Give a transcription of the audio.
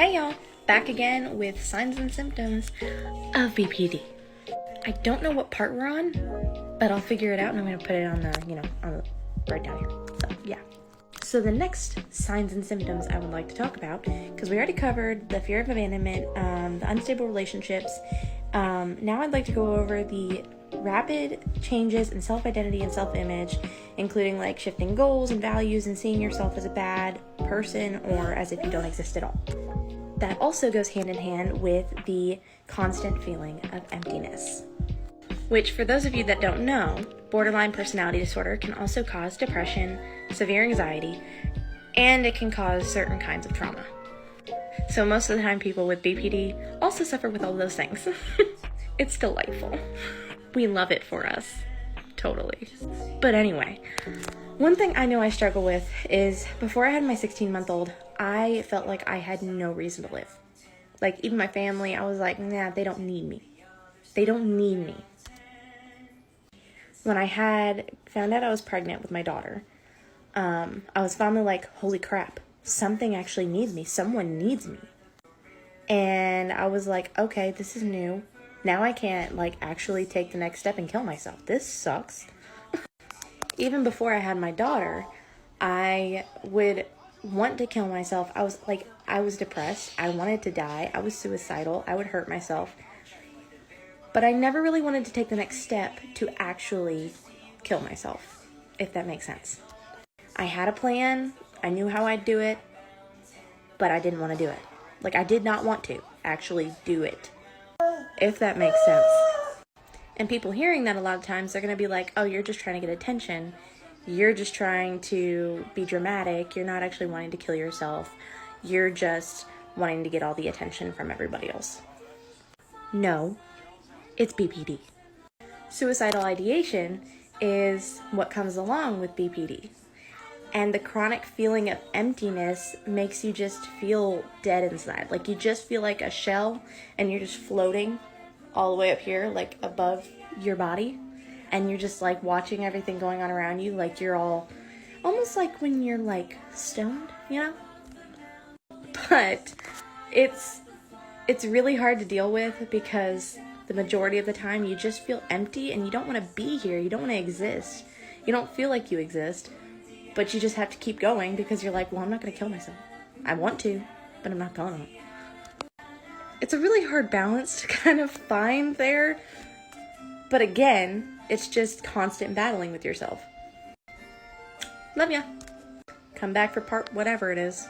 Hey y'all, back again with signs and symptoms of BPD. I don't know what part we're on, but I'll figure it out and I'm going to put it on the right down here. So, yeah. So the next signs and symptoms I would like to talk about, because we already covered the fear of abandonment, the unstable relationships. Now I'd like to go over the rapid changes in self-identity and self-image, including like shifting goals and values and seeing yourself as a bad person or as if you don't exist at all. That also goes hand in hand with the constant feeling of emptiness, which for those of you that don't know, borderline personality disorder can also cause depression, severe anxiety, and it can cause certain kinds of trauma. So most of the time people with BPD also suffer with all those things. It's delightful. We love it for us. Totally. But anyway, one thing I know I struggle with is before I had my 16-month-old, I felt like I had no reason to live. Like, even my family, I was like, nah, they don't need me. They don't need me. When I found out I was pregnant with my daughter, I was finally like, holy crap, something actually needs me. Someone needs me. And I was like, okay, this is new. Now I can't, actually take the next step and kill myself. This sucks. Even before I had my daughter, I would want to kill myself. I was depressed. I wanted to die. I was suicidal. I would hurt myself. But I never really wanted to take the next step to actually kill myself, if that makes sense. I had a plan. I knew how I'd do it, but I didn't want to do it. I did not want to actually do it, if that makes sense. And people hearing that a lot of times, they're going to be like, oh, you're just trying to get attention. You're just trying to be dramatic. You're not actually wanting to kill yourself. You're just wanting to get all the attention from everybody else. No, it's BPD. Suicidal ideation is what comes along with BPD. And the chronic feeling of emptiness makes you just feel dead inside. You just feel like a shell and you're just floating all the way up here, above your body. And you're just watching everything going on around you. You're all almost like when you're stoned, you know? But it's really hard to deal with because the majority of the time you just feel empty and you don't want to be here. You don't want to exist. You don't feel like you exist. But you just have to keep going because you're like, well, I'm not going to kill myself. I want to, but I'm not going to. It's a really hard balance to kind of find there. But again, it's just constant battling with yourself. Love ya. Come back for part whatever it is.